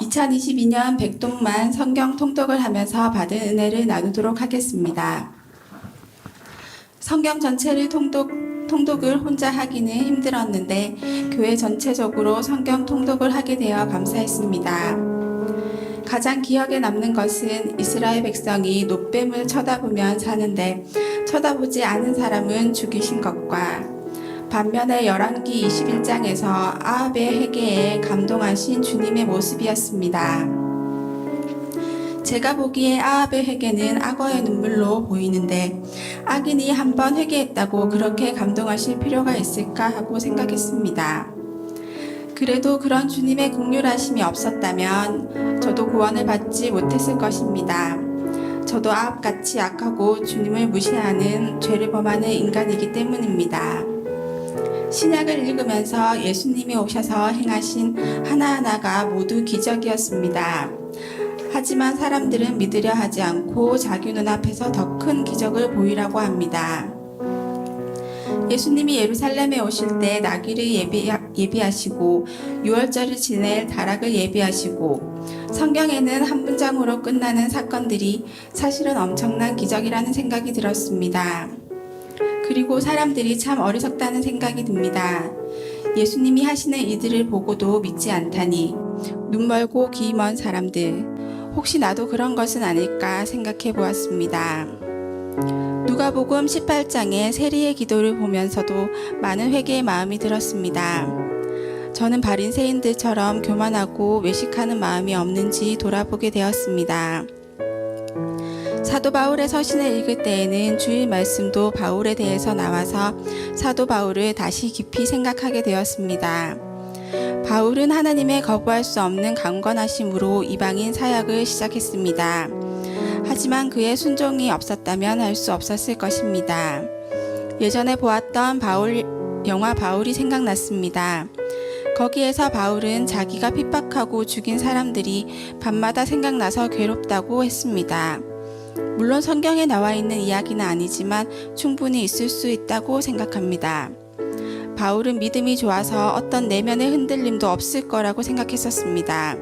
2022년 백동만 성경 통독을 하면서 받은 은혜를 나누도록 하겠습니다. 성경 전체를 통독을 혼자 하기는 힘들었는데 교회 전체적으로 성경 통독을 하게 되어 감사했습니다. 가장 기억에 남는 것은 이스라엘 백성이 놋뱀을 쳐다보면 사는데 쳐다보지 않은 사람은 죽이신 것과 반면에 열왕기 21장에서 아합의 회개에 감동하신 주님의 모습이었습니다. 제가 보기에 아합의 회개는 악어의 눈물로 보이는데 악인이 한번 회개했다고 그렇게 감동하실 필요가 있을까 하고 생각했습니다. 그래도 그런 주님의 긍휼하심이 없었다면 저도 구원을 받지 못했을 것입니다. 저도 아합같이 악하고 주님을 무시하는 죄를 범하는 인간이기 때문입니다. 신약을 읽으면서 예수님이 오셔서 행하신 하나하나가 모두 기적이었습니다. 하지만 사람들은 믿으려 하지 않고 자기 눈앞에서 더 큰 기적을 보이라고 합니다. 예수님이 예루살렘에 오실 때 나귀를 예비하시고 유월절을 지낼 다락을 예비하시고 성경에는 한 문장으로 끝나는 사건들이 사실은 엄청난 기적이라는 생각이 들었습니다. 그리고 사람들이 참 어리석다는 생각이 듭니다. 예수님이 하시는 이들을 보고도 믿지 않다니 눈 멀고 귀 먼 사람들, 혹시 나도 그런 것은 아닐까 생각해 보았습니다. 누가복음 18장의 세리의 기도를 보면서도 많은 회개의 마음이 들었습니다. 저는 바리새인들처럼 교만하고 외식하는 마음이 없는지 돌아보게 되었습니다. 사도 바울의 서신을 읽을 때에는 주일 말씀도 바울에 대해서 나와서 사도 바울을 다시 깊이 생각하게 되었습니다. 바울은 하나님의 거부할 수 없는 강건하심으로 이방인 사역을 시작했습니다. 하지만 그의 순종이 없었다면 할 수 없었을 것입니다. 예전에 보았던 영화 바울이 생각났습니다. 거기에서 바울은 자기가 핍박하고 죽인 사람들이 밤마다 생각나서 괴롭다고 했습니다. 물론 성경에 나와 있는 이야기는 아니지만 충분히 있을 수 있다고 생각합니다. 바울은 믿음이 좋아서 어떤 내면의 흔들림도 없을 거라고 생각했었습니다.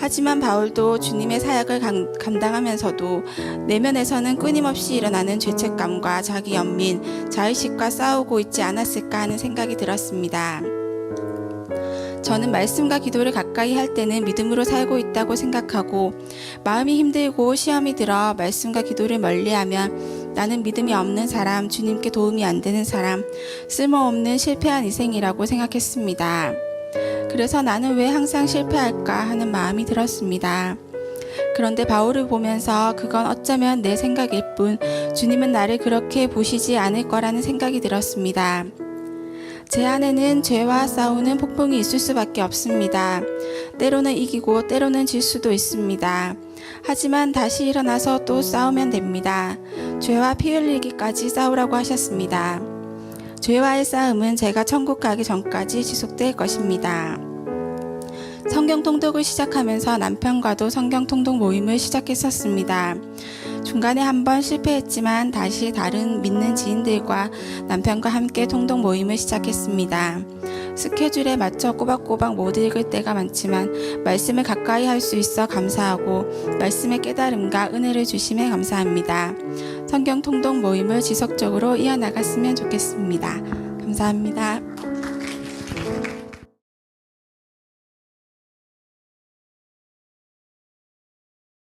하지만 바울도 주님의 사역을 감당하면서도 내면에서는 끊임없이 일어나는 죄책감과 자기 연민, 자의식과 싸우고 있지 않았을까 하는 생각이 들었습니다. 저는 말씀과 기도를 가까이 할 때는 믿음으로 살고 있다고 생각하고 마음이 힘들고 시험이 들어 말씀과 기도를 멀리하면 나는 믿음이 없는 사람, 주님께 도움이 안 되는 사람, 쓸모없는 실패한 인생이라고 생각했습니다. 그래서 나는 왜 항상 실패할까 하는 마음이 들었습니다. 그런데 바울을 보면서 그건 어쩌면 내 생각일 뿐 주님은 나를 그렇게 보시지 않을 거라는 생각이 들었습니다. 제 안에는 죄와 싸우는 폭풍이 있을 수밖에 없습니다. 때로는 이기고 때로는 질 수도 있습니다. 하지만 다시 일어나서 또 싸우면 됩니다. 죄와 피 흘리기까지 싸우라고 하셨습니다. 죄와의 싸움은 제가 천국 가기 전까지 지속될 것입니다. 성경 통독을 시작하면서 남편과도 성경 통독 모임을 시작했었습니다. 중간에 한번 실패했지만 다시 다른 믿는 지인들과 남편과 함께 통독 모임을 시작했습니다. 스케줄에 맞춰 꼬박꼬박 못 읽을 때가 많지만 말씀을 가까이 할 수 있어 감사하고 말씀의 깨달음과 은혜를 주심에 감사합니다. 성경 통독 모임을 지속적으로 이어나갔으면 좋겠습니다. 감사합니다.